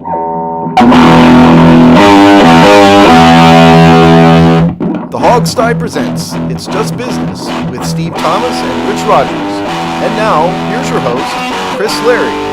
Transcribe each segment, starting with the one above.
The Hogsty presents It's Just Business with Steve Thomas and Rich Rogers. And now, here's your host, Chris Larry.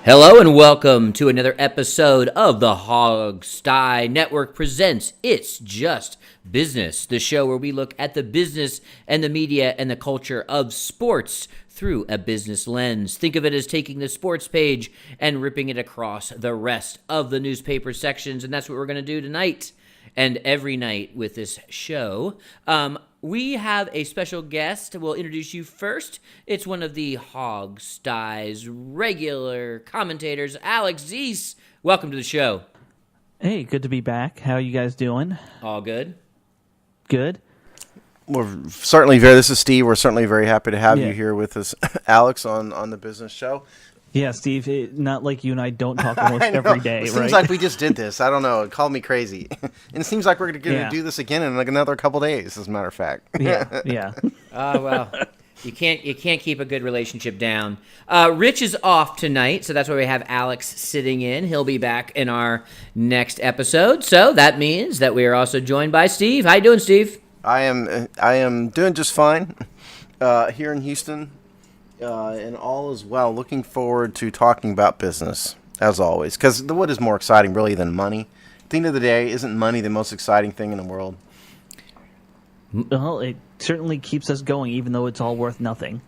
Hello and welcome to another episode of the Hogsty Network presents It's Just Business, the show where we look at the business and the media and the culture of sports through a business lens. Think of it as taking the sports page and ripping it across the rest of the newspaper sections, and that's what we're going to do tonight and every night with this show. We have a special guest. We'll introduce you first. It's one of the Hogsty's regular commentators, Alex Zeese. Welcome to the show. Hey, good to be back. How are you guys doing? All good? Good. This is Steve. We're certainly very happy to have you here with us, Alex, on the business show. Yeah, Steve, not like you and I don't talk almost every day, it right? seems like we just did this. I don't know. It called me crazy. And it seems like we're going to do this again in like another couple days, as a matter of fact. Yeah. Well, you can't keep a good relationship down. Rich is off tonight, so that's why we have Alex sitting in. He'll be back in our next episode. So that means that we are also joined by Steve. How you doing, Steve? I am doing just fine here in Houston. And all is well. Looking forward to talking about business, as always. Because what is more exciting, really, than money? At the end of the day, isn't money the most exciting thing in the world? Well, it certainly keeps us going, even though it's all worth nothing.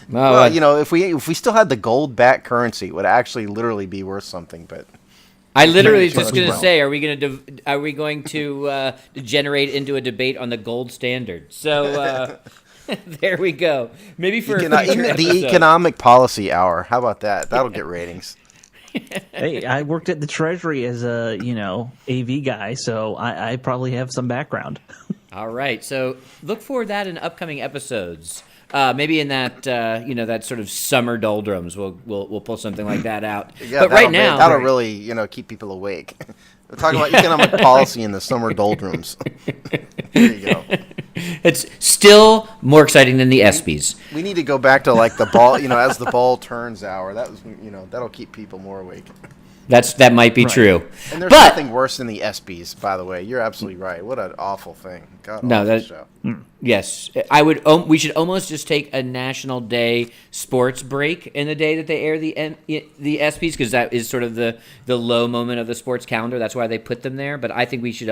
Well, if we still had the gold-backed currency, it would actually literally be worth something. But I literally was just going to say, are we going to degenerate into a debate on the gold standard? So. There we go. Maybe for the economic policy hour. How about that? That'll get ratings. Hey, I worked at the Treasury as a AV guy, so I probably have some background. All right. So look for that in upcoming episodes. Maybe in that that sort of summer doldrums, we'll pull something like that out. Yeah, but right now, that'll really keep people awake. We're talking about economic policy in the summer doldrums. There you go. It's still more exciting than the ESPYs. We need to go back to like the ball, as the ball turns hour. That was, that'll keep people more awake. That might be true. And there's nothing worse than the ESPYs, by the way. You're absolutely right. What an awful thing. God, show. Yes, we should almost just take a National Day sports break in the day that they air the ESPYs, because that is sort of the low moment of the sports calendar. That's why they put them there. But I think we should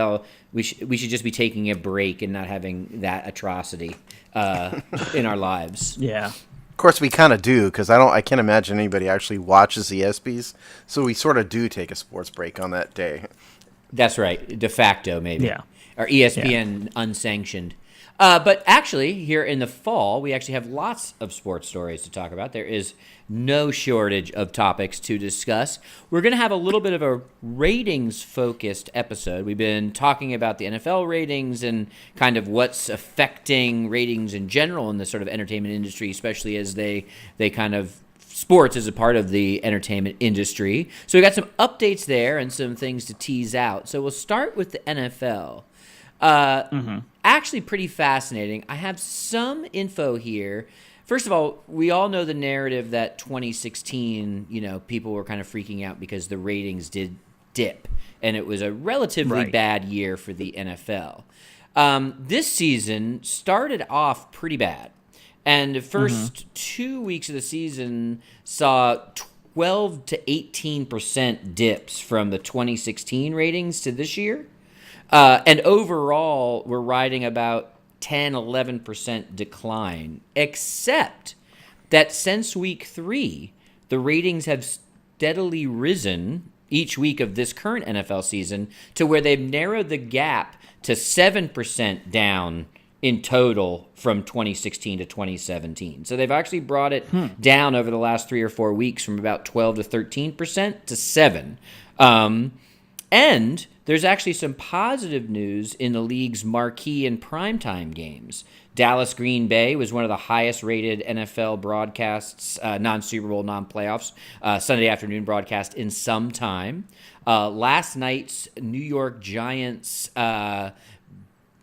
just be taking a break and not having that atrocity in our lives. Yeah. Of course, we kind of do, because I can't imagine anybody actually watches the ESPYs. So we sort of do take a sports break on that day. That's right, de facto maybe. Yeah. Or ESPN unsanctioned. But actually, here in the fall, we actually have lots of sports stories to talk about. There is no shortage of topics to discuss. We're going to have a little bit of a ratings-focused episode. We've been talking about the NFL ratings and kind of what's affecting ratings in general in the sort of entertainment industry, especially as they kind of sports is a part of the entertainment industry. So we got some updates there and some things to tease out. So we'll start with the NFL. Actually pretty fascinating. I have some info here. First of all, we all know the narrative that 2016, people were kind of freaking out because the ratings did dip, and it was a relatively bad year for the NFL. This season started off pretty bad, and the first 2 weeks of the season saw 12 to 18% dips from the 2016 ratings to this year. And overall, we're riding about 10-11% decline, except that since week 3, the ratings have steadily risen each week of this current NFL season to where they've narrowed the gap to 7% down in total from 2016 to 2017. So they've actually brought it down over the last 3 or 4 weeks from about 12 to 13% to 7%. And there's actually some positive news in the league's marquee and primetime games. Dallas Green Bay was one of the highest rated NFL broadcasts, non-Super Bowl, non-playoffs, Sunday afternoon broadcast in some time. Last night's New York Giants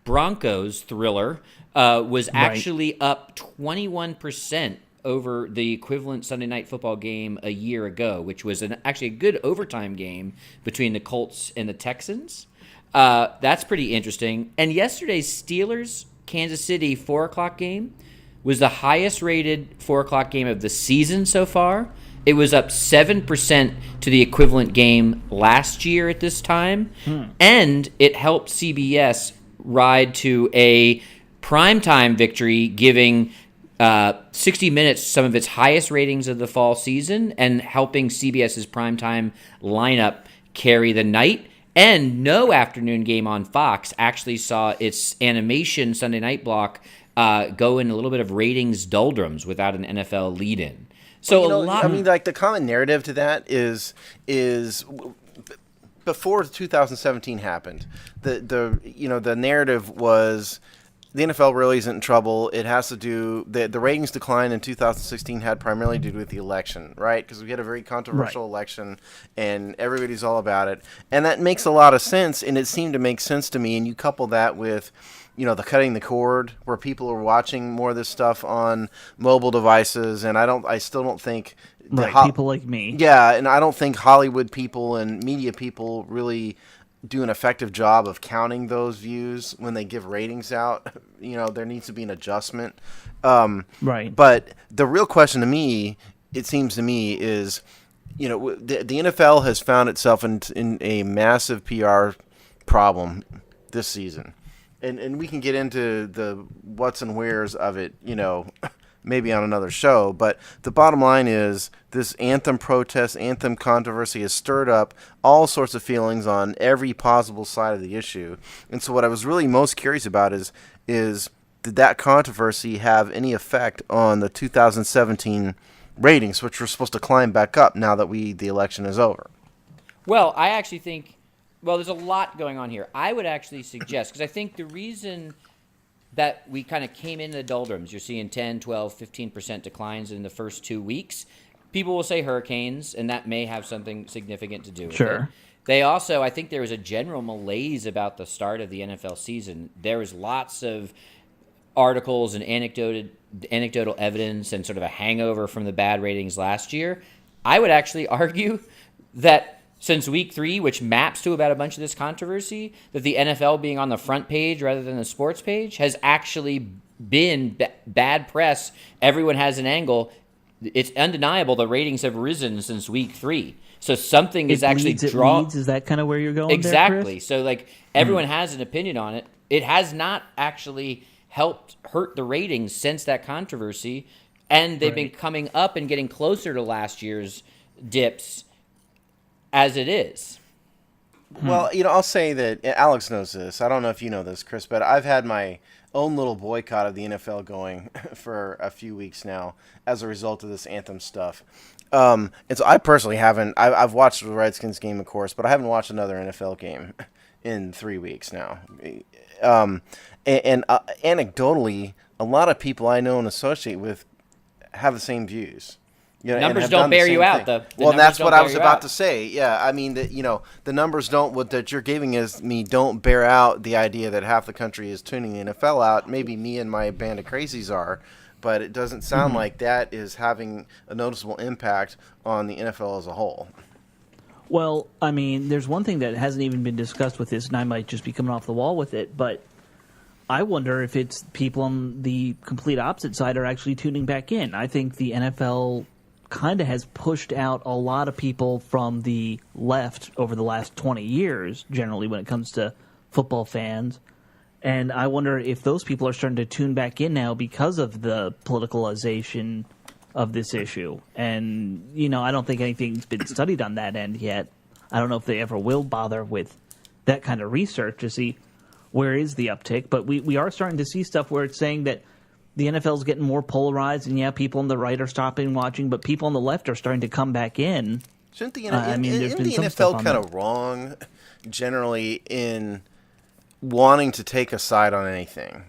Broncos thriller was actually up 21% over the equivalent Sunday Night Football game a year ago, which was actually a good overtime game between the Colts and the Texans. That's pretty interesting. And yesterday's Steelers-Kansas City 4 o'clock game was the highest rated 4 o'clock game of the season so far. It was up 7% to the equivalent game last year at this time. And it helped CBS ride to a primetime victory, giving 60 Minutes some of its highest ratings of the fall season and helping CBS's primetime lineup carry the night. And no afternoon game on Fox actually saw its animation Sunday night block go in a little bit of ratings doldrums without an NFL lead-in. So I mean, like the common narrative to that is before 2017 happened, the narrative was the NFL really isn't in trouble. It has to do the ratings decline in 2016 had primarily to do with the election, right? Because we had a very controversial election, and everybody's all about it, and that makes a lot of sense. And it seemed to make sense to me. And you couple that with, the cutting the cord, where people are watching more of this stuff on mobile devices, and I still don't think people like me. Yeah, and I don't think Hollywood people and media people really do an effective job of counting those views when they give ratings out. There needs to be an adjustment. Right. But the real question to me, it seems to me, is, the NFL has found itself in a massive PR problem this season. And we can get into the what's and wheres of it, maybe on another show. But the bottom line is this anthem protest, anthem controversy has stirred up all sorts of feelings on every possible side of the issue. And so what I was really most curious about is did that controversy have any effect on the 2017 ratings, which were supposed to climb back up now that the election is over? Well, I actually think, there's a lot going on here. I would actually suggest, because I think the reason that we kind of came into the doldrums, you're seeing 10, 12, 15% declines in the first 2 weeks. People will say hurricanes, and that may have something significant to do with it. They also, I think there was a general malaise about the start of the NFL season. There was lots of articles and anecdotal evidence and sort of a hangover from the bad ratings last year. I would actually argue that since week 3, which maps to about a bunch of this controversy, that the NFL being on the front page rather than the sports page has actually been bad press. Everyone has an angle. It's undeniable the ratings have risen since week 3. So something is actually drawn. Is that kind of where you're going? Exactly. There, Chris? So everyone has an opinion on it. It has not actually helped hurt the ratings since that controversy, and they've been coming up and getting closer to last year's dips as it is. Well, I'll say that Alex knows this. I don't know if you know this, Chris, but I've had my own little boycott of the NFL going for a few weeks now as a result of this anthem stuff. And so I personally haven't. I've watched the Redskins game, of course, but I haven't watched another NFL game in 3 weeks now. And anecdotally, a lot of people I know and associate with have the same views. Numbers don't bear you out, though. Well, that's what I was about to say. Yeah, I mean, the numbers that you're giving don't bear out the idea that half the country is tuning the NFL out. Maybe me and my band of crazies are, but it doesn't sound like that is having a noticeable impact on the NFL as a whole. Well, I mean, there's one thing that hasn't even been discussed with this, and I might just be coming off the wall with it, but I wonder if it's people on the complete opposite side are actually tuning back in. I think the NFL kind of has pushed out a lot of people from the left over the last 20 years, generally, when it comes to football fans. And I wonder if those people are starting to tune back in now because of the politicalization of this issue. And, I don't think anything's been studied on that end yet. I don't know if they ever will bother with that kind of research to see where is the uptick. But we are starting to see stuff where it's saying that the NFL is getting more polarized, and people on the right are stopping watching, but people on the left are starting to come back in. Shouldn't the NFL kind of wrong generally in wanting to take a side on anything?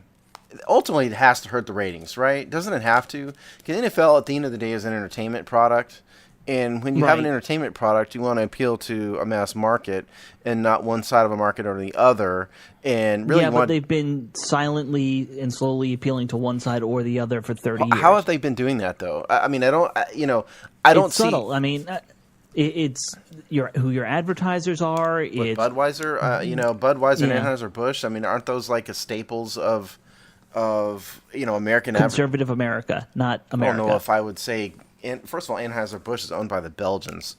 Ultimately, it has to hurt the ratings, right? Doesn't it have to? Because the NFL, at the end of the day, is an entertainment product, And when you have an Right. entertainment product, you want to appeal to a mass market and not one side of a market or the other. And really, Yeah, you but want, they've been silently and slowly appealing to one side or the other for 30 years. how have they been doing that though? I mean, I don't It's see. subtle. I mean, it's who your advertisers are. What, It's Budweiser, Budweiser and Yeah. Anheuser-Busch. I mean, aren't those like a staples of American conservative America, not I don't America. know if I would say. First of all, Anheuser-Busch is owned by the Belgians.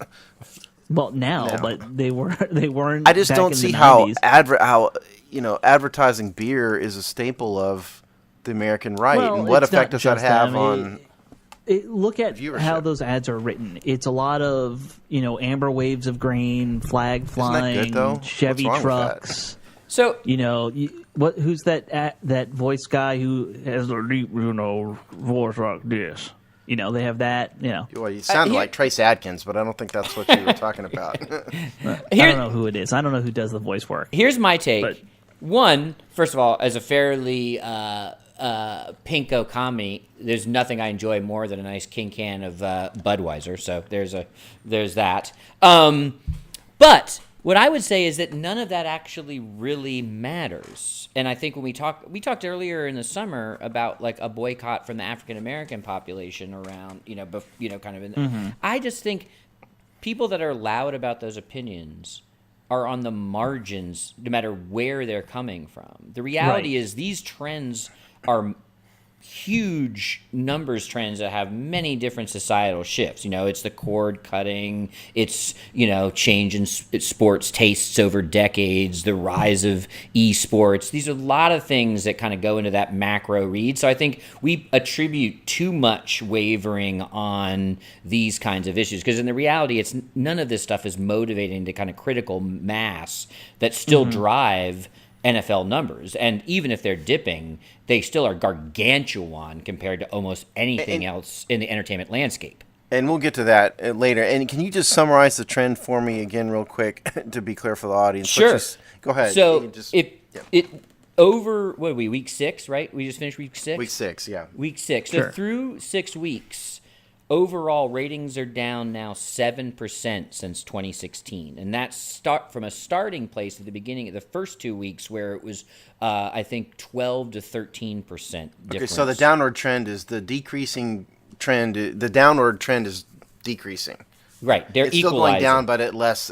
Well, now, No. but they weren't. I just back don't in see the how 90s. advertising beer is a staple of the American right, Well, and what it's effect not does that just have them. on? Look at viewership? how those ads are written. It's a lot of amber waves of grain, flag that flying, good, though? Chevy What's wrong with that? trucks. So Who's that voice guy who has a deep voice like this? They have that. Well, you sounded here- like Trace Adkins, but I don't think that's what you were talking about. I don't know who it is. I don't know who does the voice work. Here's my take. But- One, first of all, as a fairly pinko comedy, there's nothing I enjoy more than a nice king can of Budweiser. So there's that. But what I would say is that none of that actually really matters. And I think when we talked earlier in the summer about like a boycott from the African American population around, kind of in. I just think people that are loud about those opinions are on the margins, no matter where they're coming from. The reality Right. is these trends are huge numbers trends that have many different societal shifts. It's the cord cutting, it's, change in sports tastes over decades, the rise of esports. These are a lot of things that kind of go into that macro read. So I think we attribute too much wavering on these kinds of issues because in the reality, it's none of this stuff is motivating the kind of critical mass that still drive NFL numbers. And even if they're dipping, they still are gargantuan compared to almost anything else in the entertainment landscape. And we'll get to that later. And can you just summarize the trend for me again, real quick, to be clear for the audience? Sure. Go ahead. So You just- over, what are we, week 6, right? We just finished week 6? Week 6, yeah. Week 6. Sure. So through 6 weeks, overall ratings are down now 7% since 2016. And that's from a starting place at the beginning of the first 2 weeks where it was, I think, 12 to 13% difference. Okay, so the downward trend is the decreasing trend. The downward trend is decreasing. Right. They're It's still equalizing. going down, but at less.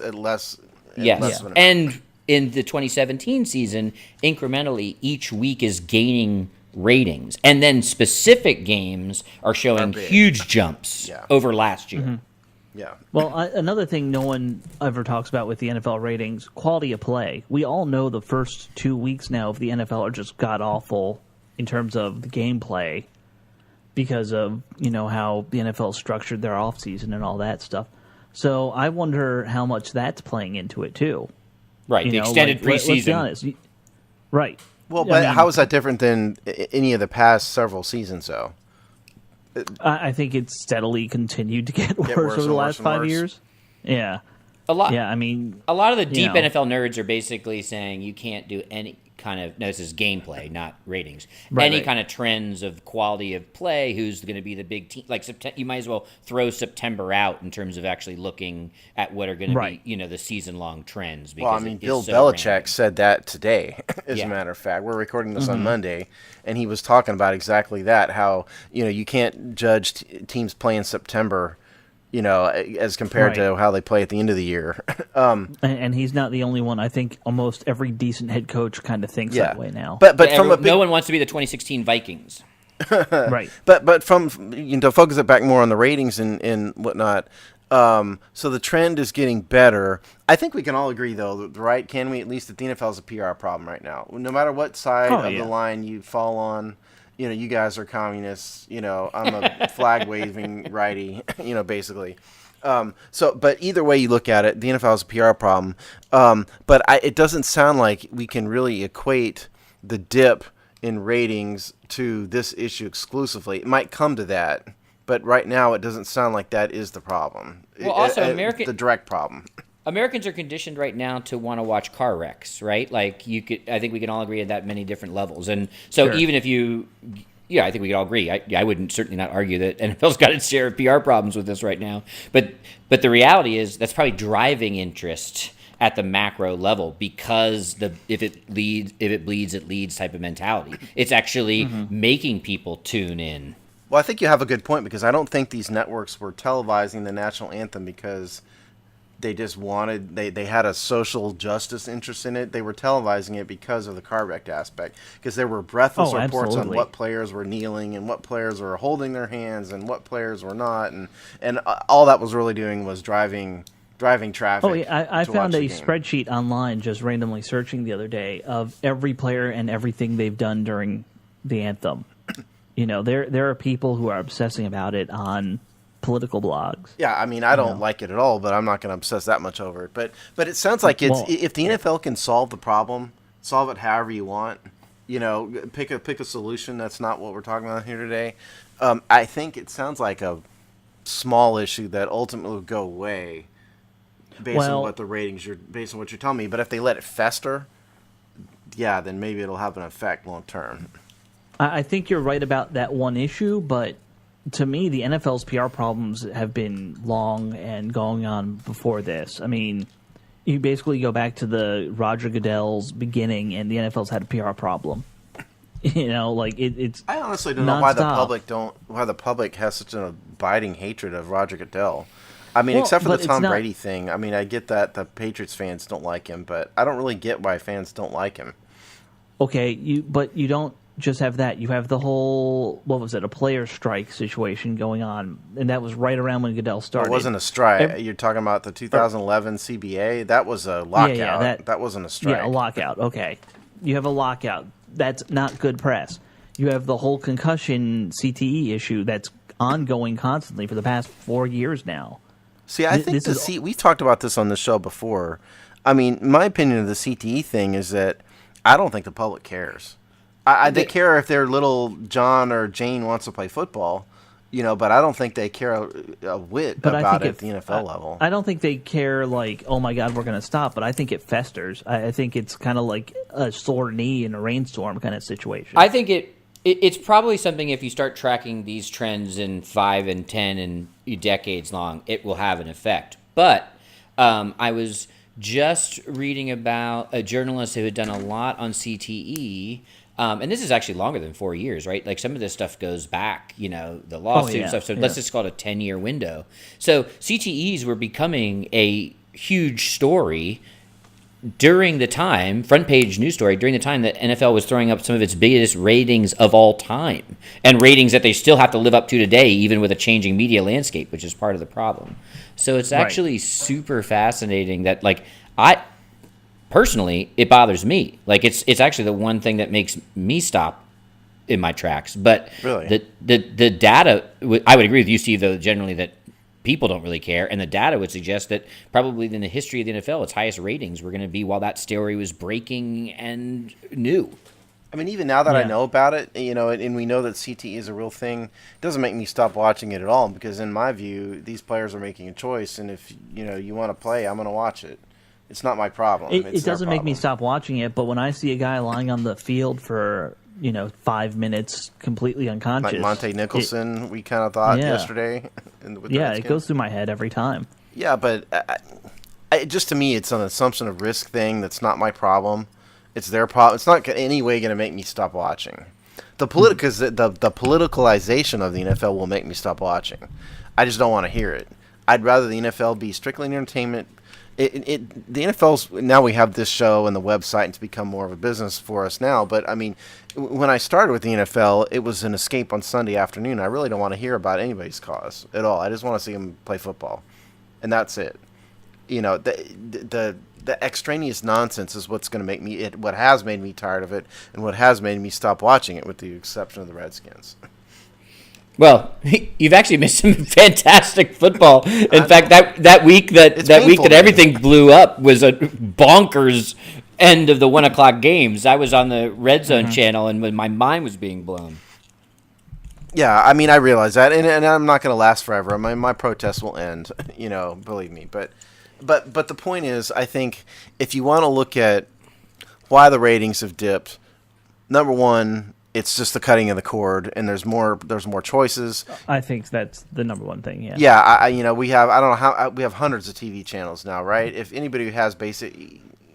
Yes. less of an amount. And in the 2017 season, incrementally, each week is gaining ratings. And then specific games are showing big. huge jumps Yeah. over last year. Yeah. Well, another thing no one ever talks about with the NFL ratings, quality of play. We all know the first 2 weeks now of the NFL are just god-awful in terms of the gameplay because of, how the NFL structured their offseason and all that stuff. So I wonder how much that's playing into it, too. Right. The extended Let's be preseason. honest. Right. Well, I but mean- how is that different than any of the past several seasons, though? I think it's steadily continued to get worse worse over the and last worse and 5 worse. years. Yeah. A lot. Yeah, I mean, A lot of the deep know. NFL nerds are basically saying you can't do any kind of no, this is gameplay, not ratings. Right, any right. kind of trends of quality of play, who's going to be the big team? Like you might as well throw September out in terms of actually looking at what are going to Right. be, the season-long trends. Well, I because mean, it is Bill so Belichick random. said that today, as Yeah. a matter of fact. We're recording this on Monday, and he was talking about exactly that, how, you can't judge teams play in September, as compared to Right. how they play at the end of the year. and he's not the only one. I think almost every decent head coach kind of thinks yeah. that way now. But Yeah, from a big, no one wants to be the 2016 Vikings. right. But from to focus it back more on the ratings and whatnot. So the trend is getting better. I think we can all agree, though, right? Can we at least that the NFL is a PR problem right now? No matter what side of yeah. the line you fall on, you guys are communists. I'm a flag waving righty. Basically. But either way you look at it, the NFL is a PR problem. But it doesn't sound like we can really equate the dip in ratings to this issue exclusively. It might come to that, but right now it doesn't sound like that is the problem. Well, also, the direct problem. Americans are conditioned right now to want to watch car wrecks, right? Like I think we can all agree at that many different levels. And so Sure. even if you yeah, I think we could all agree. I wouldn't certainly not argue that NFL's got its share of PR problems with this right now. But the reality is that's probably driving interest at the macro level because if it bleeds, it leads type of mentality. It's actually making people tune in. Well, I think you have a good point because I don't think these networks were televising the national anthem because they just wanted they had a social justice interest in it. They were televising it because of the car wreck aspect, because there were breathless reports on what players were kneeling and what players were holding their hands and what players were not, and all that was really doing was driving traffic. Oh yeah, I found a spreadsheet online just randomly searching the other day of every player and everything they've done during the anthem. You know, there are people who are obsessing about it on political blogs. Yeah, I mean, I don't like it at all, but I'm not going to obsess that much over it. But it sounds like if the NFL can solve the problem, solve it however you want, pick a solution. That's not what we're talking about here today. I think it sounds like a small issue that ultimately will go away based on what the ratings based on what you're telling me. But if they let it fester, yeah, then maybe it'll have an effect long term. I think you're right about that one issue, but to me, the NFL's PR problems have been long and going on before this. I mean, you basically go back to the Roger Goodell's beginning, and the NFL's had a PR problem. It's. I honestly don't know why the public has such an abiding hatred of Roger Goodell. I mean, except for the Tom Brady thing. I mean, I get that the Patriots fans don't like him, but I don't really get why fans don't like him. Okay, but you don't just have that. You have the whole, a player strike situation going on, and that was right around when Goodell started. It wasn't a strike. You're talking about the 2011 CBA? That was a lockout. Yeah, that wasn't a strike. Yeah, a lockout. Okay. You have a lockout. That's not good press. You have the whole concussion CTE issue that's ongoing constantly for the past 4 years now. See, I think we've talked about this on the show before. I mean, my opinion of the CTE thing is that I don't think the public cares. They care if their little John or Jane wants to play football, but I don't think they care a whit about it at the NFL level. I don't think they care like, oh my God, we're going to stop, but I think it festers. I think it's kind of like a sore knee in a rainstorm kind of situation. I think it's probably something, if you start tracking these trends in 5 and 10 and decades long, it will have an effect. But I was just reading about a journalist who had done a lot on CTE. And this is actually longer than 4 years, right? Like some of this stuff goes back, the lawsuit stuff. So let's just call it a 10-year window. So CTEs were becoming a huge story during the time, front page news story, during the time that NFL was throwing up some of its biggest ratings of all time. And ratings that they still have to live up to today, even with a changing media landscape, which is part of the problem. So it's actually super fascinating that, personally, it bothers me. Like it's actually the one thing that makes me stop in my tracks. But really, the data, I would agree with you, Steve, though, generally that people don't really care, and the data would suggest that probably in the history of the NFL, its highest ratings were going to be while that story was breaking and new. I mean, even now that I know about it, and we know that CTE is a real thing, it doesn't make me stop watching it at all, because in my view, these players are making a choice, and if you want to play, I'm going to watch it. It's not my problem. It doesn't make me stop watching it, but when I see a guy lying on the field for 5 minutes completely unconscious, like Monte Nicholson, we kind of thought yesterday. It goes through my head every time. Yeah, but just to me, it's an assumption of risk thing. That's not my problem. It's their problem. It's not in any way going to make me stop watching. The politicalization of the NFL will make me stop watching. I just don't want to hear it. I'd rather the NFL be strictly an entertainment. The NFL's, now we have this show and the website, and it's become more of a business for us now. But I mean, when I started with the NFL, it was an escape on Sunday afternoon. I really don't want to hear about anybody's cause at all. I just want to see them play football, and that's it. The extraneous nonsense is what's going to make me what has made me tired of it, and what has made me stop watching it, with the exception of the Redskins. Well, you've actually missed some fantastic football. In fact, that week that everything blew up was a bonkers end of the 1 o'clock games. I was on the Red Zone channel, and my mind was being blown. Yeah, I mean, I realize that, and I'm not going to last forever. My protest will end, believe me. But the point is, I think if you want to look at why the ratings have dipped, number one, It's just the cutting of the cord, and there's more choices. I think that's the number one thing. Yeah. Yeah, we have, I don't know how, we have hundreds of TV channels now, right? If anybody who has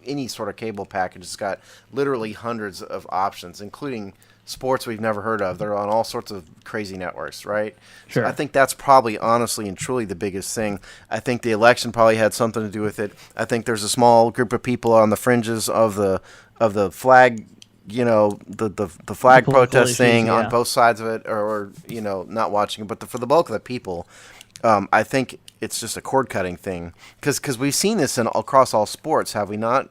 any sort of cable package has got literally hundreds of options, including sports we've never heard of. They're on all sorts of crazy networks, right? Sure. So I think that's probably honestly and truly the biggest thing. I think the election probably had something to do with it. I think there's a small group of people on the fringes of the flag, the flag protest thing on both sides of it, or not watching it. But for the bulk of the people, I think it's just a cord cutting thing, because we've seen this across all sports, have we not?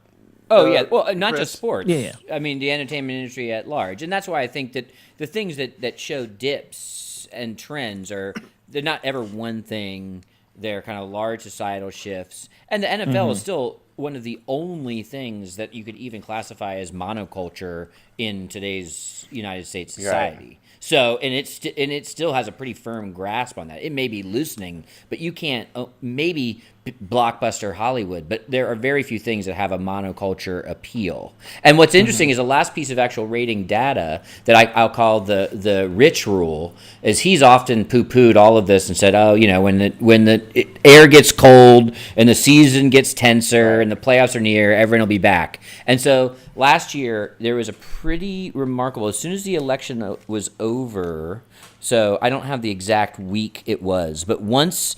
Oh, yeah. Well, not Chris? just sports. Yeah. I mean, the entertainment industry at large. And that's why I think that the things that show dips and trends they're not ever one thing. They're kind of large societal shifts. And the NFL is still one of the only things that you could even classify as monoculture in today's United States society. Right. So, and it still has a pretty firm grasp on that. It may be loosening, but you can't, maybe blockbuster Hollywood, but there are very few things that have a monoculture appeal. And what's interesting is the last piece of actual rating data that I'll call the Rich rule is he's often poo-pooed all of this and said, when the air gets cold and the season gets tenser and the playoffs are near, everyone will be back. And so last year there was a pretty remarkable, as soon as the election was over, so I don't have the exact week it was, but once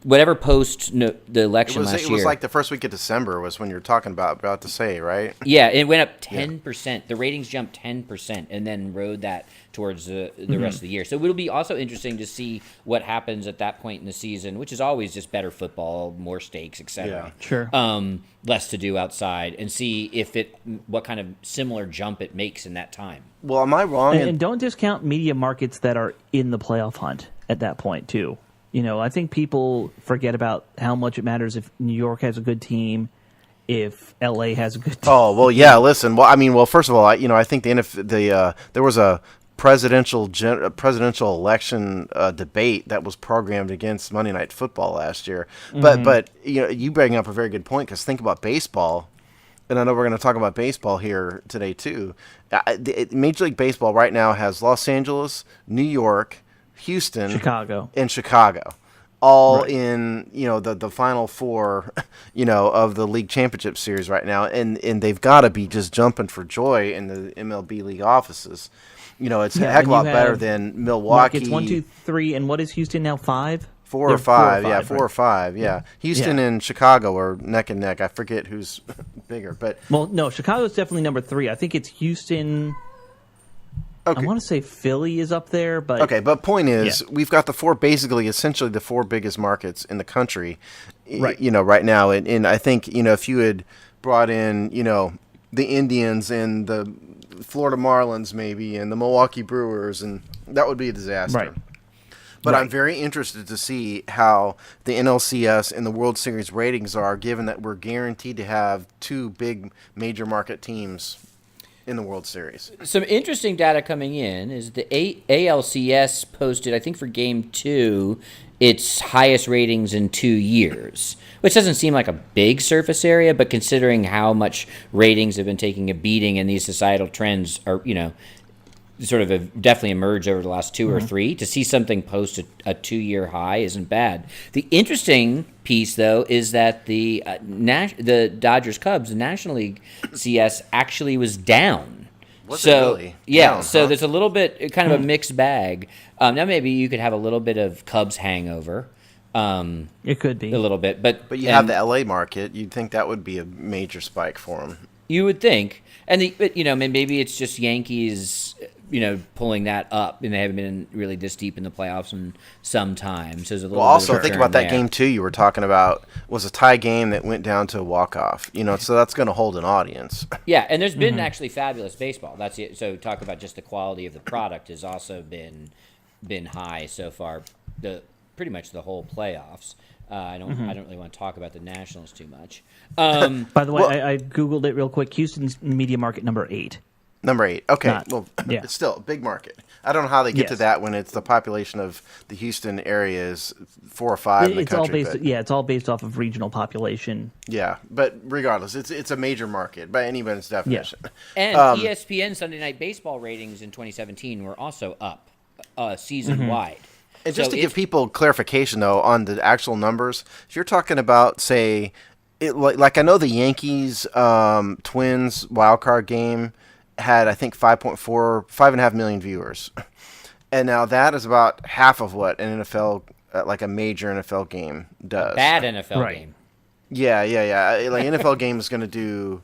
whatever the election last year. It was like the first week of December was when you're talking about to say, right? Yeah, it went up 10%. Yeah. The ratings jumped 10% and then rode that towards the rest of the year. So it'll be also interesting to see what happens at that point in the season, which is always just better football, more stakes, etc. Yeah, sure. Less to do outside, and see what kind of similar jump it makes in that time. Well, am I wrong? And don't discount media markets that are in the playoff hunt at that point too. I think people forget about how much it matters if New York has a good team, if LA has a good team. Oh, well, yeah, listen. Well, first of all, I think there was a presidential election debate that was programmed against Monday Night Football last year. But you bring up a very good point, because think about baseball, and I know we're going to talk about baseball here today too. Major League Baseball right now has Los Angeles, New York, Houston, Chicago, all in the final four of the league championship series right now, and they've got to be just jumping for joy in the MLB league offices. It's a heck of a lot better than Milwaukee. It's 1, 2, 3, and what is Houston now? 5? 4 or 5, yeah, 4 or 5, yeah. Houston and Chicago are neck and neck. I forget who's bigger, but no, Chicago's definitely number 3. I think it's Houston. Okay. I want to say Philly is up there, but okay. But point is, we've got essentially the 4 biggest markets in the country, right? Right now, and I think if you had brought in the Indians and the Florida Marlins maybe and the Milwaukee Brewers, and that would be a disaster. Right. But I'm very interested to see how the NLCS and the World Series ratings are, given that we're guaranteed to have 2 big major market teams in the World Series. Some interesting data coming in is the ALCS posted, I think for Game 2, its highest ratings in 2 years, which doesn't seem like a big surface area, but considering how much ratings have been taking a beating and these societal trends are, sort of have definitely emerged over the last 2 or 3, to see something post a 2-year high isn't bad. The interesting piece, though, is that the Dodgers Cubs, the National League CS, actually was down. Was it really? Yeah, down, so there's a little bit, kind of a mixed bag. Now maybe you could have a little bit of Cubs hangover. It could be a little bit, but you have the LA market. You'd think that would be a major spike for them. You would think, and maybe it's just Yankees, pulling that up, and they haven't been really this deep in the playoffs in some time. So there's a little. Well, also bit of think about that there. Game 2 you were talking about was a tie game that went down to a walk-off. So that's going to hold an audience. Yeah, and there's been actually fabulous baseball. That's it. So talk about just the quality of the product has also been high so far. Pretty much the whole playoffs. I don't really want to talk about the Nationals too much. By the way, I googled it real quick. Houston's media market number 8. Number 8. Okay, Not- well, yeah. it's still a big market. I don't know how they get to Yes. that when it's the population of the Houston area is 4 or 5 in the It's all country. based. But, Yeah, it's all based off of regional population. yeah, but regardless, it's a major market by anybody's definition. And ESPN Sunday Night Baseball ratings in 2017 were also up season wide. And just So to give people clarification, though, on the actual numbers, if you're talking about, say, like I know the Yankees Twins wild card game had, I think, 5.5 million viewers. And now that is about half of what an NFL, like a major NFL game does. bad NFL Right. game. Yeah. Like NFL game is going to do,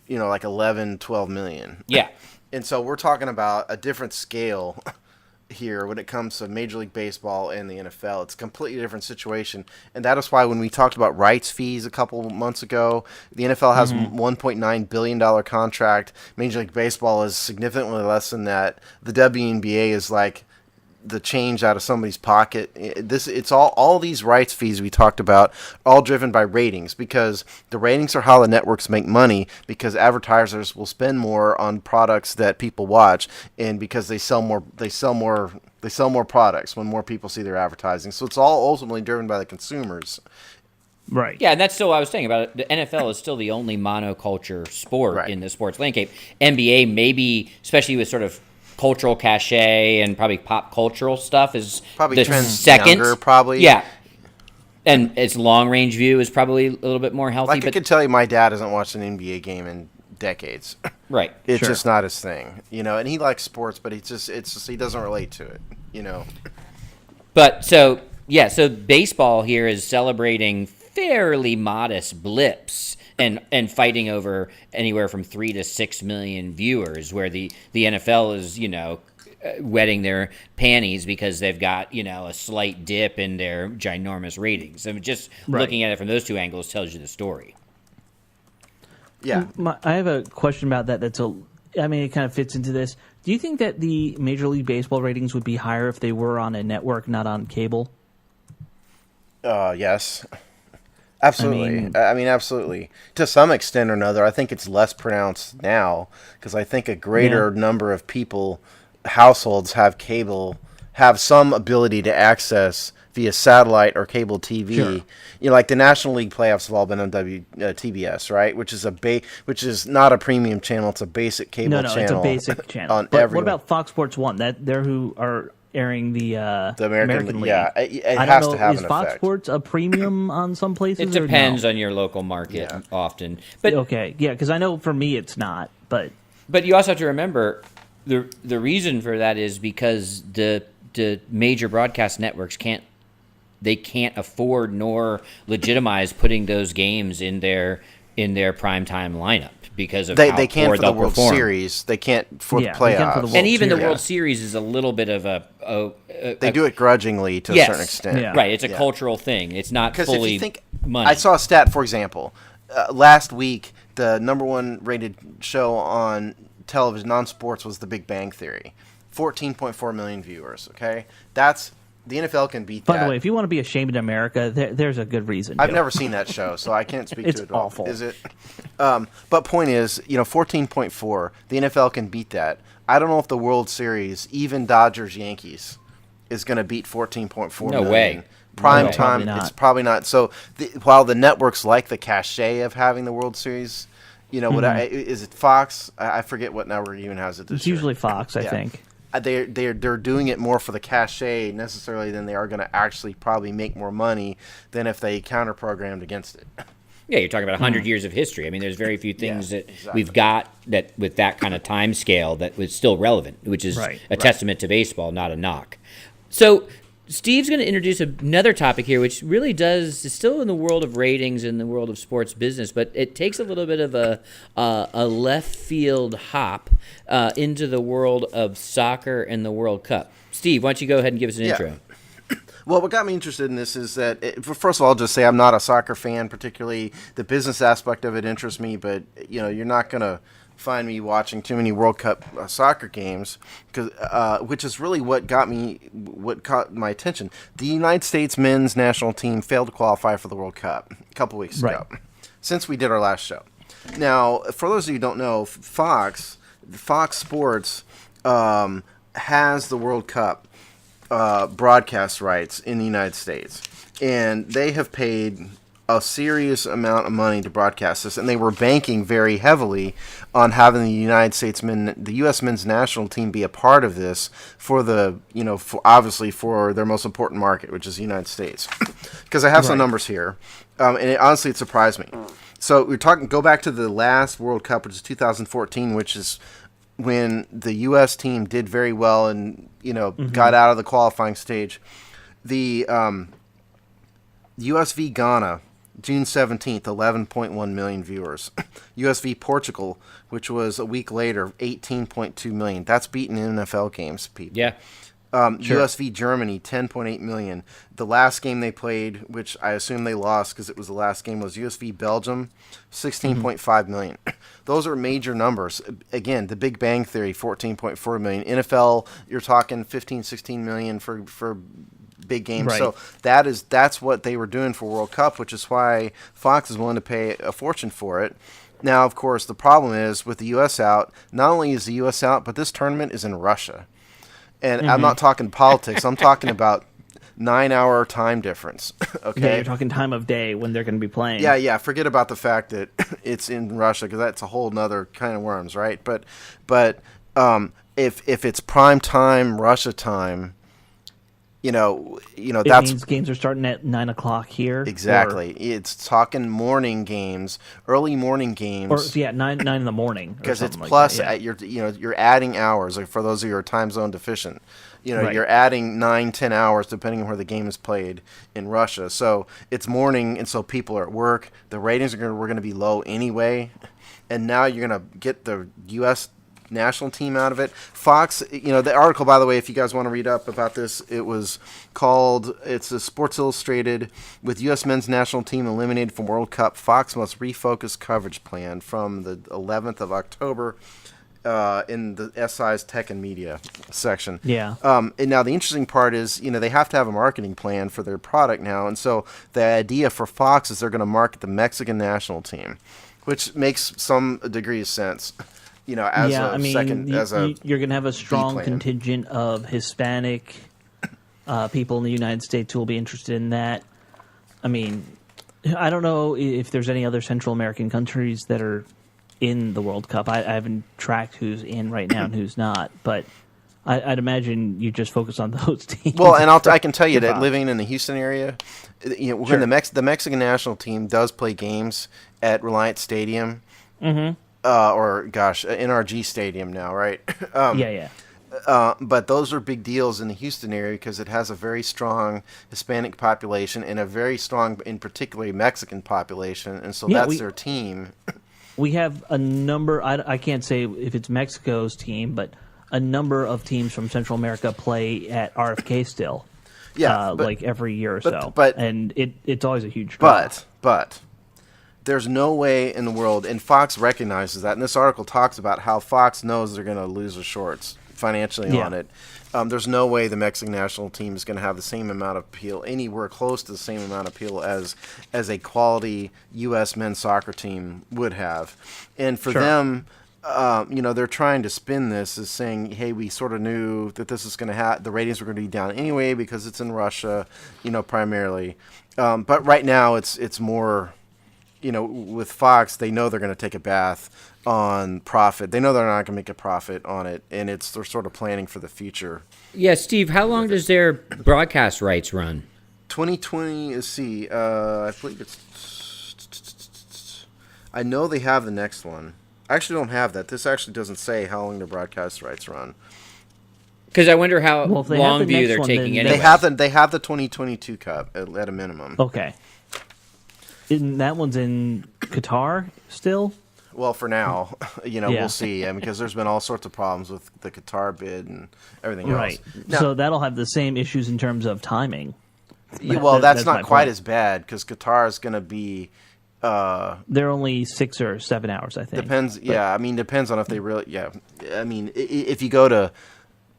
like 11, 12 million. Yeah. And so we're talking about a different scale here when it comes to Major League Baseball and the NFL. It's a completely different situation. And that is why when we talked about rights fees a couple months ago, the NFL has $1.9 billion contract. Major League Baseball is significantly less than that. The WNBA is like the change out of somebody's pocket. It's all these rights fees we talked about, all driven by ratings, because the ratings are how the networks make money, because advertisers will spend more on products that people watch, and because they sell more products when more people see their advertising. So it's all ultimately driven by the consumers. Right. Yeah, and that's still what I was saying about it. The NFL is still the only monoculture sport Right. in the sports landscape. NBA, maybe, especially with sort of cultural cachet and probably pop cultural stuff, is Probably the trends second. younger, probably. Yeah. And its long range view is probably a little bit more healthy. Like I but can tell you, my dad hasn't watched an NBA game in decades. right. It's Sure. just not his thing, and he likes sports, but it's just he doesn't relate to it. But so baseball here is celebrating fairly modest blips and fighting over anywhere from 3 to 6 million viewers, where the NFL is wetting their panties because they've got a slight dip in their ginormous ratings. I mean, just Right. looking at it from those two angles tells you the story. Yeah. I have a question about that. It kind of fits into this. Do you think that the Major League Baseball ratings would be higher if they were on a network, not on cable? Yes. Absolutely. I mean, absolutely. To some extent or another, I think it's less pronounced now because I think a greater number of households have cable, have some ability to access via satellite or cable TV. Sure. Like the National League playoffs have all been on TBS, right? Which is not a premium channel; it's a basic cable channel. No, it's a basic channel. On But everyone. what about Fox Sports 1? They're who are airing the American League. Yeah, it I has don't know. to have Is an Fox effect. Sports a premium on some places? It or depends no? on your local market Yeah. often. But Okay, yeah, because I know for me it's not, but you also have to remember the reason for that is because the major broadcast networks can't afford nor legitimize putting those games in their primetime lineup because of how They can't poor for the they'll World perform. Series. They can't for Yeah, the they can playoffs. for the World And even the Series. World Series is a little bit of They do it grudgingly to a yes, certain extent. Yeah. right. It's a Yeah. cultural thing. It's not Because fully if you think, money. I saw a stat, for example, last week the number one rated show on television, non-sports, was The Big Bang Theory, 14.4 million viewers. Okay, that's the NFL can beat by that. the way, if you want to be ashamed in America, there's a good reason. I've to. never seen that show, so I can't speak It's to it at all. awful. Is it? But point is, 14.4, the NFL can beat that. I don't know if the World Series, even Dodgers Yankees, is going to beat 14.4 No million. way. Prime No way. time, Probably not. it's probably not. So while the networks like the cachet of having the World Series, is it Fox? I forget what network even has it this It's year. usually Fox, I Yeah. think. They're doing it more for the cachet necessarily than they are going to actually probably make more money than if they counter programmed against it. Yeah, you're talking about 100 years of history. I mean, there's very few things that exactly. we've got that with that kind of time scale that was still relevant, which is Right, a testament to baseball, not a knock. So Steve's going to introduce another topic here, which really is still in the world of ratings and the world of sports business, but it takes a little bit of a left field hop into the world of soccer and the World Cup. Steve, why don't you go ahead and give us an intro? Well, what got me interested in this is that, first of all, I'll just say I'm not a soccer fan, particularly the business aspect of it interests me, but, you're not going to find me watching too many World Cup soccer games, which is really what caught my attention. The United States men's national team failed to qualify for the World Cup a couple weeks ago, since we did our last show. Now, for those of you who don't know, Fox Fox Sports has the World Cup broadcast rights in the United States, and they have paid a serious amount of money to broadcast this, and they were banking very heavily on having the the U.S. men's national team be a part of this for obviously for their most important market, which is the United States. Because I have some numbers here, and honestly, it surprised me. So go back to the last World Cup, which is 2014, which is when the U.S. team did very well and got out of the qualifying stage. The U.S. v. Ghana, June 17th, 11.1 million viewers. U.S. v. Portugal, which was a week later, 18.2 million. That's beaten NFL games, people. Yeah. Sure. U.S. v. Germany, 10.8 million. The last game they played, which I assume they lost because it was the last game, was U.S. v. Belgium, 16.5 million. Those are major numbers. Again, the Big Bang Theory, 14.4 million. NFL, you're talking 15, 16 million for big games. Right. So that's what they were doing for World Cup, which is why Fox is willing to pay a fortune for it. Now, of course, the problem is with the U.S. out, not only is the U.S. out, but this tournament is in Russia. And I'm not talking politics. I'm talking about 9-hour time difference. Okay, Yeah, you're talking time of day when they're going to be playing. Yeah. Forget about the fact that it's in Russia because that's a whole nother kind of worms, right? But if it's prime time Russia time, It that's means games are starting at 9 o'clock here. exactly. It's talking morning games, early morning games. Or 9 in the morning. Because it's like plus, that, yeah. you're adding hours. Like for those of you who are time zone deficient, Right. you're adding 9-10 hours depending on where the game is played in Russia. So it's morning, and so people are at work. The ratings were going to be low anyway, and now you're going to get the U.S. national team out of it. Fox, the article, by the way, if you guys want to read up about this, it's a Sports Illustrated. With U.S. men's national team eliminated from World Cup, Fox must refocus coverage plan from the 11th of October in the SI's Tech and Media section. Yeah. And now the interesting part is, they have to have a marketing plan for their product now, and so the idea for Fox is they're going to market the Mexican national team, which makes some degree of sense. You're going to have a strong plan. contingent of Hispanic people in the United States who will be interested in that. I mean, I don't know if there's any other Central American countries that are in the World Cup. I haven't tracked who's in right now and who's not, but I'd imagine you just focus on those teams. Well, and I can tell you that living in the Houston area, Sure. when the Mexican national team does play games at Reliant Stadium, NRG Stadium now, right? Yeah. But those are big deals in the Houston area because it has a very strong Hispanic population and a very strong, in particular, Mexican population, and so that's their team. We have a number, I can't say if it's Mexico's team, but a number of teams from Central America play at RFK still. Yeah. Like every year or so. And it's always a huge draw. But there's no way in the world, and Fox recognizes that, and this article talks about how Fox knows they're going to lose their shorts financially on it. There's no way the Mexican national team is going to have the same amount of appeal, anywhere close to the same amount of appeal as a quality U.S. men's soccer team would have. And for them, they're trying to spin this as saying, hey, we sort of knew that this is going to the ratings were going to be down anyway because it's in Russia, primarily. But right now it's more, with Fox, they know they're going to take a bath on profit. They know they're not going to make a profit on it, and they're sort of planning for the future. Yeah, Steve, how long does their broadcast rights run? 2020, let's see, I believe I know they have the next one. I actually don't have that. This actually doesn't say how long their broadcast rights run. Because I wonder how if they long have the view next they're one, taking then anyway. They have the 2022 Cup at a minimum. Okay. Isn't that one's in Qatar still? Well, for now, we'll see. Because there's been all sorts of problems with the Qatar bid and everything else. Right. Now, So that'll have the same issues in terms of timing. that's not my quite point. as bad because Qatar is going to be. They're only 6 or 7 hours, I think. Depends. Depends on if they really. Yeah. I mean, if you go to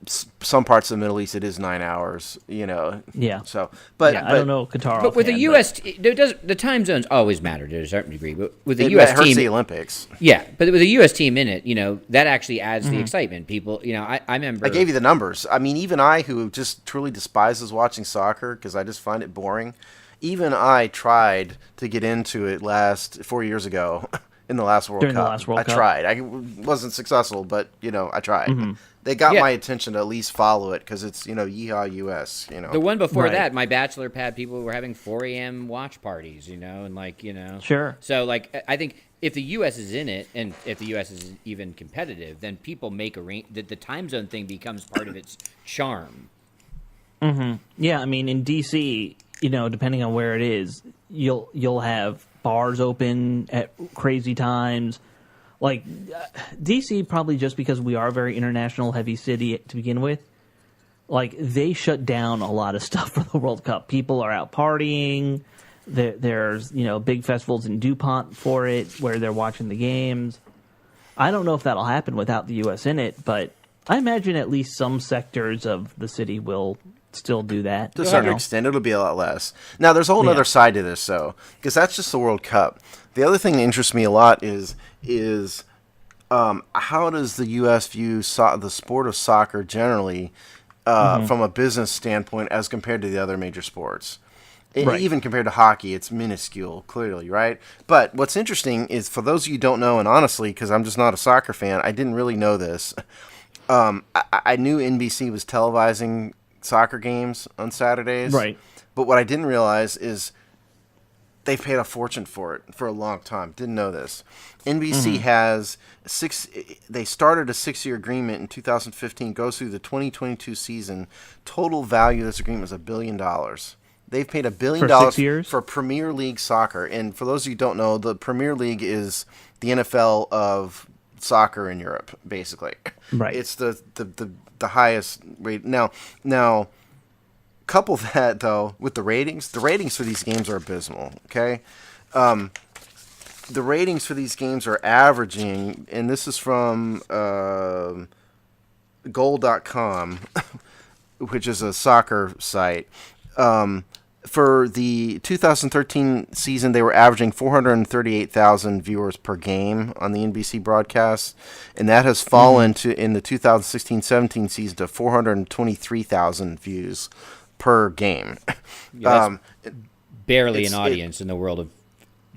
some parts of the Middle East it is 9 hours. Yeah. So, but I don't know Qatar. But with the offhand, U.S., the time zones always matter to a certain degree. But with the it U.S. hurts team, the Olympics. yeah, but with the U.S. team in it, that actually adds the excitement. People, I remember. I gave you the numbers. I mean, even I, who just truly despises watching soccer because I just find it boring, even I tried to get into it 4 years ago in the last World During the Cup. last World I Cup. tried. I wasn't successful, but I tried. They got Yeah. my attention to at least follow it because it's yeehaw US. The one before Right. that, my bachelor pad, people were having 4 a.m. watch parties, and Sure. So, I think if the U.S. is in it, and if the U.S. is even competitive, then people make the time zone thing becomes part of its charm. Yeah, I mean, in DC, depending on where it is, you'll have bars open at crazy times. Like DC, probably just because we are a very international heavy city to begin with. Like they shut down a lot of stuff for the World Cup. People are out partying. There's big festivals in DuPont for it where they're watching the games. I don't know if that'll happen without the U.S. in it, but I imagine at least some sectors of the city will still do that. To a certain extent, it'll be a lot less. Now, there's a whole other side to this, though, because that's just the World Cup. The other thing that interests me a lot is how does the U.S. view the sport of soccer generally from a business standpoint as compared to the other major sports? Right. Even compared to hockey, it's minuscule, clearly, right? But what's interesting is, for those of you who don't know, and honestly, because I'm just not a soccer fan, I didn't really know this. I knew NBC was televising soccer games on Saturdays. Right. But what I didn't realize is they've paid a fortune for it for a long time. Didn't know this. NBC has they started a 6-year agreement in 2015, goes through the 2022 season. Total value of this agreement is $1 billion. They've paid $1 billion For 6 years? for Premier League soccer. And for those of you who don't know, the Premier League is the NFL of soccer in Europe, basically. Right. It's the highest rate. Now, couple that, though, with the ratings. The ratings for these games are abysmal, okay? The ratings for these games are averaging, and this is from Goal.com, which is a soccer site. For the 2013 season, they were averaging 438,000 viewers per game on the NBC broadcast, and that has fallen in the 2016-17 season to 423,000 views per game. Yeah, that's barely it's- an audience in the world of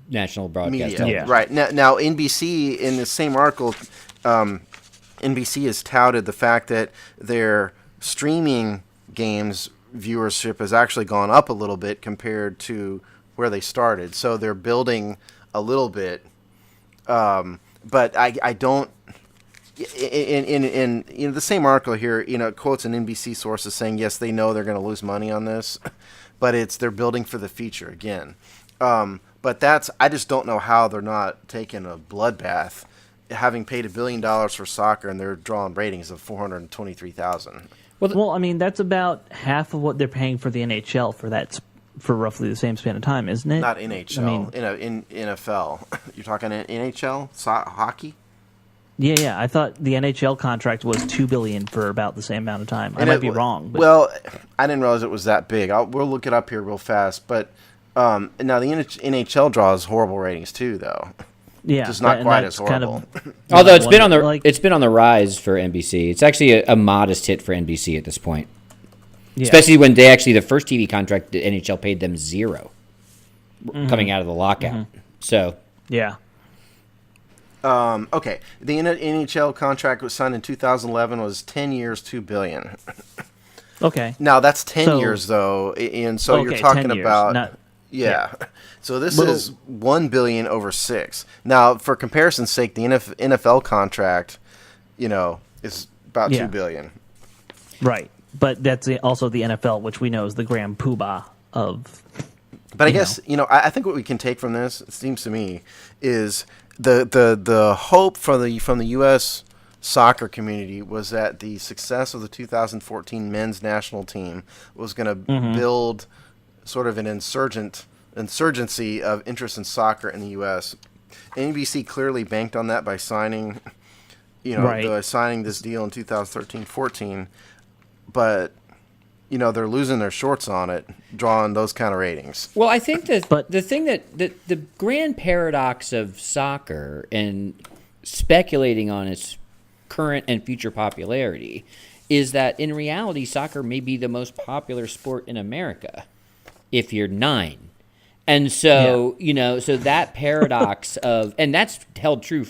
national broadcast Media. television. Yeah. Right. Now, NBC, in the same article, NBC has touted the fact that their streaming games viewership has actually gone up a little bit compared to where they started. So they're building a little bit. But I don't... In the same article here, it quotes an NBC source as saying, yes, they know they're going to lose money on this, but they're building for the future again. But I just don't know how they're not taking a bloodbath, having paid $1 billion for soccer, and they're drawing ratings of 423,000. Well, I mean, that's about half of what they're paying for the NHL for roughly the same span of time, isn't it? Not NHL. I mean, in NFL. You're talking NHL? Hockey? yeah. I thought the NHL contract was $2 billion for about the same amount of time. I might be wrong. But Well, I didn't realize it was that big. We'll look it up here real fast. But now the NHL draws horrible ratings too, though. yeah, Just not and quite that's as horrible. Although it's been on the like, it's been on the rise for NBC. It's actually a modest hit for NBC at this point. yeah. Especially when the first TV contract, the NHL paid them $0 coming out of the lockout. So yeah. Okay, the NHL contract was signed in 2011 was 10 years, $2 billion. Okay. Now that's 10 So- years though, and so Okay, you're talking 10 years, about not- yeah. So this Little- is $1 billion over 6. Now, for comparison's sake, the NFL contract, is about Yeah. $2 billion. Right. But that's also the NFL, which we know is the grand poobah of. But I guess I think what we can take from this, it seems to me, is the hope from the U.S. soccer community was that the success of the 2014 men's national team was going to build sort of an insurgency of interest in soccer in the U.S. NBC clearly banked on that by signing Right. Signing this deal in 2013-14, but they're losing their shorts on it, drawing those kind of ratings. Well, I think that But- the thing that the grand paradox of soccer and speculating on its current and future popularity is that in reality, soccer may be the most popular sport in America if you're 9. And so, so that paradox of, and that's held true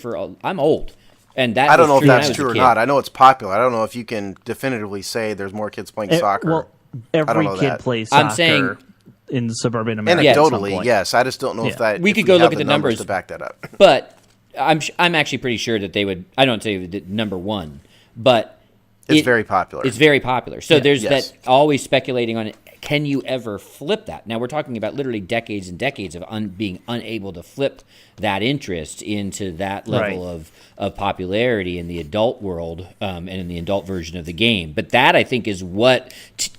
I'm old. And that I don't know was if true when I that's was a true or kid. not. I know it's popular. I don't know if you can definitively say there's more kids playing soccer. Well, I don't every know kid that. plays soccer I'm saying- in suburban America. at some Anecdotally, point. yes. I just don't know if Yeah. that We if could go have look at the numbers. to back that up. But I'm actually pretty sure that they would. I don't say that number one, but It's very popular. It's very popular. So there's Yes. that always speculating on it. Can you ever flip that? Now we're talking about literally decades and decades of being unable to flip that interest into that level of popularity in the adult world and in the adult version of the game. But that I think is what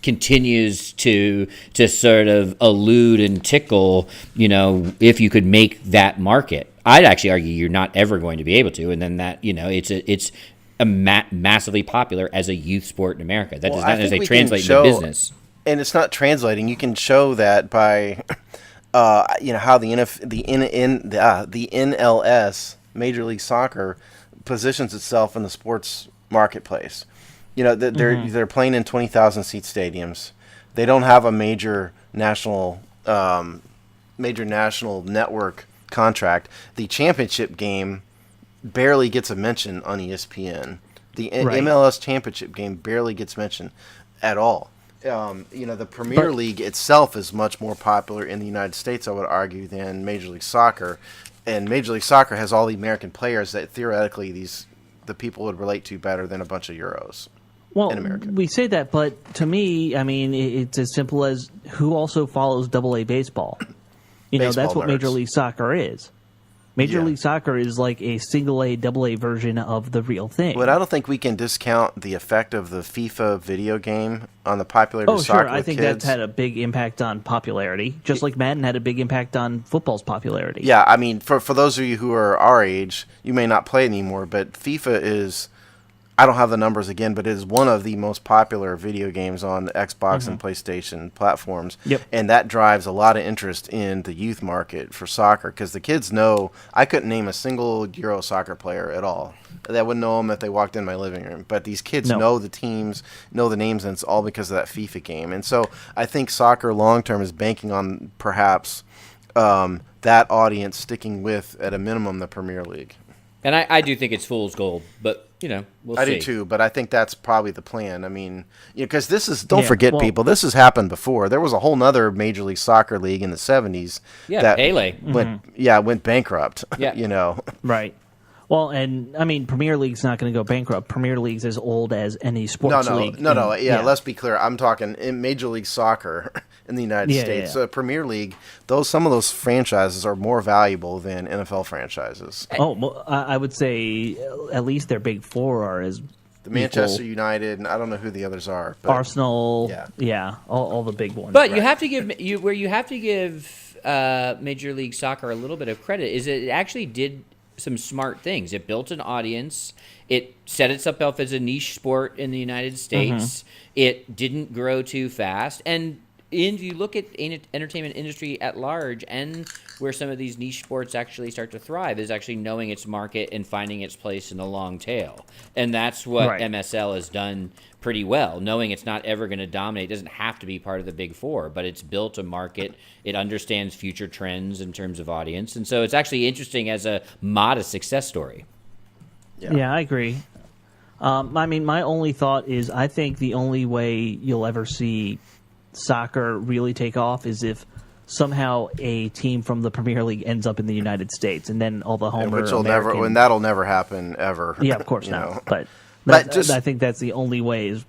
continues to sort of elude and tickle. If you could make that market, I'd actually argue you're not ever going to be able to. And then that it's a massively popular as a youth sport in America. That does I not think necessarily we can translate show- into business. And it's not translating. You can show that by, how the NLS, Major League Soccer, positions itself in the sports marketplace. They're playing in 20,000 seat stadiums. They don't have a major national network contract. The championship game barely gets a mention on ESPN. The MLS championship game barely gets mentioned at all. The Premier League itself is much more popular in the United States, I would argue, than Major League Soccer. And Major League Soccer has all the American players that theoretically the people would relate to better than a bunch of Euros. Well, in America. we say that, but to me, I mean, it's as simple as who also follows AA baseball. That's Baseball what Major nerds. League Soccer is. Major Yeah. League Soccer is like a single A, AA version of the real thing. But I don't think we can discount the effect of the FIFA video game on the popularity Oh, of soccer sure. I with think kids. that's had a big impact on popularity, just like Madden had a big impact on football's popularity. Yeah, I mean, for those of you who are our age, you may not play anymore, but FIFA is, I don't have the numbers again, but it is one of the most popular video games on the Xbox and PlayStation platforms. Yep. And that drives a lot of interest in the youth market for soccer because the kids know, I couldn't name a single Euro soccer player at all. That wouldn't know them if they walked in my living room. But these kids No. know the teams, know the names, and it's all because of that FIFA game. And so I think soccer long-term is banking on perhaps that audience sticking with, at a minimum, the Premier League. And I do think it's fool's gold, but we'll see. I do too, but I think that's probably the plan. I mean, because this is, don't Yeah, forget, well- people, this has happened before. There was a whole nother Major League Soccer league in the 70s Yeah, that Pele. went bankrupt. Yeah. Right. Well, and I mean, Premier League's not going to go bankrupt. Premier League's as old as any sports league. Yeah, let's be clear. I'm talking in Major League Soccer in the United Yeah, States. yeah. Premier League, some of those franchises are more valuable than NFL franchises. Oh, well, I would say at least their big four are as The Manchester equal. United, and I don't know who the others are. But Arsenal. Yeah. All the big ones. But you have to give Major League Soccer a little bit of credit is it actually did some smart things. It built an audience. It set itself up as a niche sport in the United States. It didn't grow too fast. And if you look at entertainment industry at large and where some of these niche sports actually start to thrive is actually knowing its market and finding its place in the long tail. And that's what Right. MSL has done pretty well, knowing it's not ever going to dominate. It doesn't have to be part of the big four, but it's built a market. It understands future trends in terms of audience. And so it's actually interesting as a modest success story. Yeah, I agree. I mean, my only thought is I think the only way you'll ever see soccer really take off is if somehow a team from the Premier League ends up in the United States, and then all the homer American... that'll never happen ever. Yeah, of course you know. not. But just- I think that's the only way is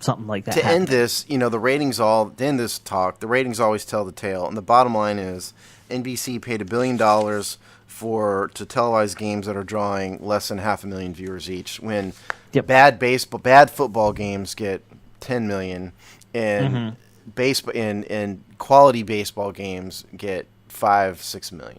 something like that. To end happening. this, to end this talk, the ratings always tell the tale, and the bottom line is NBC paid $1 billion to televise games that are drawing less than 500,000 viewers each. When Yep. bad football games get 10 million, and Mm-hmm. baseball and quality baseball games get 5-6 million.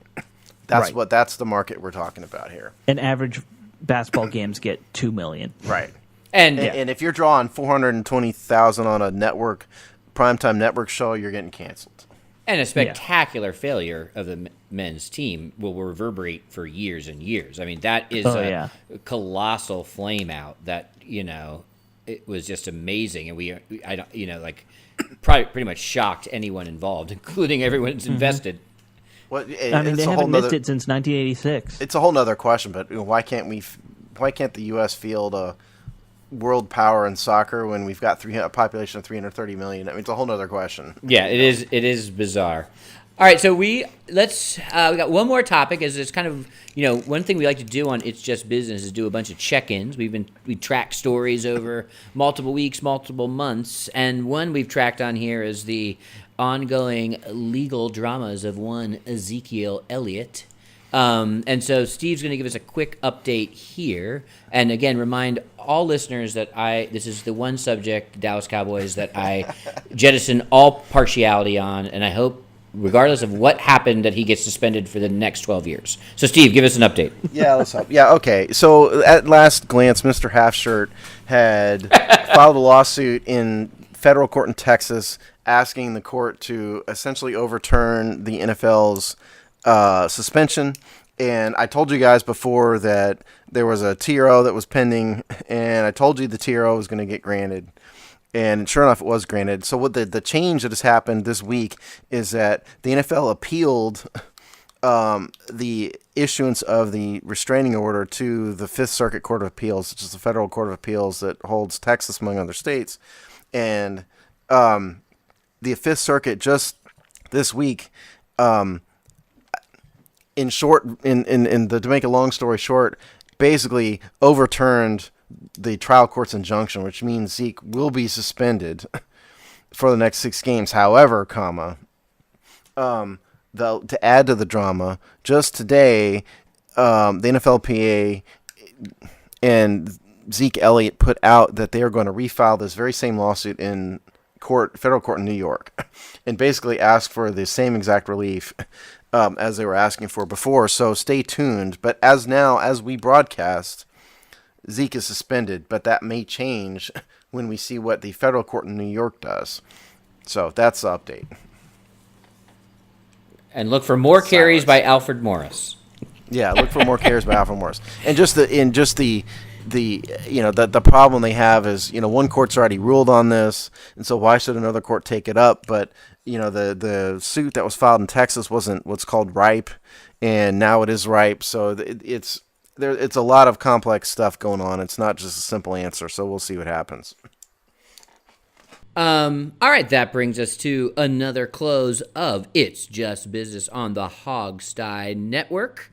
That's Right. that's the market we're talking about here. an average basketball games get 2 million. Right. And And if you're drawing 420,000 on a network, primetime network show, you're getting canceled. And a spectacular failure of the men's team will reverberate for years and years. I mean, that is a colossal flame out that, it was just amazing. And I don't, probably pretty much shocked anyone involved, including everyone that's invested. Well, They haven't missed it since 1986. It's a whole nother question, but why can't the U.S. field a world power in soccer when we've got a population of 330 million? I mean, it's a whole nother question. Yeah, it is. It is bizarre. All right, so we got one more topic. As it's kind of one thing we like to do on It's Just Business is do a bunch of check-ins. We track stories over multiple weeks, multiple months, and one we've tracked on here is the ongoing legal dramas of one Ezekiel Elliott. And so Steve's going to give us a quick update here, and again remind all listeners that this is the one subject, Dallas Cowboys, that I jettison all partiality on, and I hope, regardless of what happened, that he gets suspended for the next 12 years. So, Steve, give us an update. Yeah, let's hope. Yeah, okay. So, at last glance, Mr. Halfshirt had filed a lawsuit in federal court in Texas asking the court to essentially overturn the NFL's suspension. And I told you guys before that there was a TRO that was pending, and I told you the TRO was going to get granted. And sure enough, it was granted. So what the change that has happened this week is that the NFL appealed the issuance of the restraining order to the Fifth Circuit Court of Appeals, which is the federal court of appeals that holds Texas among other states. And the Fifth Circuit just this week, to make a long story short, basically overturned the trial court's injunction, which means Zeke will be suspended for the next 6 games. However, to add to the drama, just today, the NFLPA and Zeke Elliott put out that they are going to refile this very same lawsuit in federal court in New York, and basically ask for the same exact relief as they were asking for before. So stay tuned. But as we broadcast, Zeke is suspended, but that may change when we see what the federal court in New York does. So that's the update. And look for more carries by Alfred Morris. Yeah, look for more carries by Alfred Morris. And the problem they have is, one court's already ruled on this, and so why should another court take it up? But the suit that was filed in Texas wasn't what's called ripe, and now it is ripe. So it's a lot of complex stuff going on. It's not just a simple answer. So we'll see what happens. All right, that brings us to another close of It's Just Business on the Hogsty Network.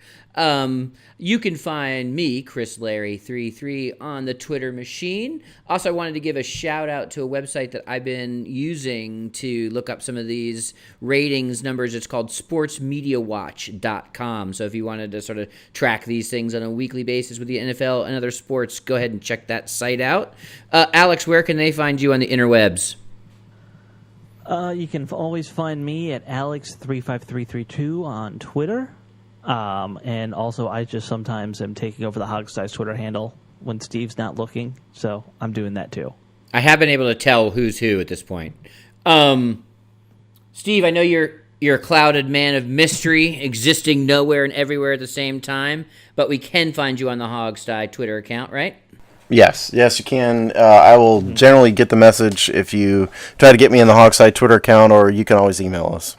You can find me, Chris Larry 33, on the Twitter machine. Also, I wanted to give a shout out to a website that I've been using to look up some of these ratings numbers. It's called sportsmediawatch.com. So if you wanted to sort of track these things on a weekly basis with the NFL and other sports, go ahead and check that site out. Alex, where can they find you on the interwebs? You can always find me at Alex35332 on Twitter. And also, I just sometimes am taking over the Hogsty's Twitter handle when Steve's not looking, so I'm doing that too. I have been able to tell who's who at this point. Steve, I know you're a clouded man of mystery, existing nowhere and everywhere at the same time, but we can find you on the Hogsty Twitter account, right? Yes, you can. I will generally get the message if you try to get me on the Hogsty Twitter account, or you can always email us.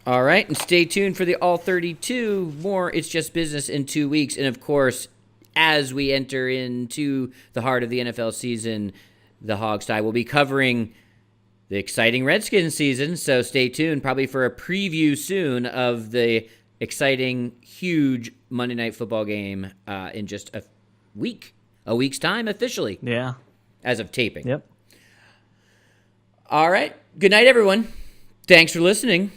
All right, and stay tuned for the All 32. More It's Just Business in 2 weeks. And, of course, as we enter into the heart of the NFL season, the Hogsty will be covering the exciting Redskins season. So stay tuned, probably for a preview soon of the exciting, huge Monday Night Football game in just a week's time officially. Yeah. As of taping. Yep. All right. Good night, everyone. Thanks for listening.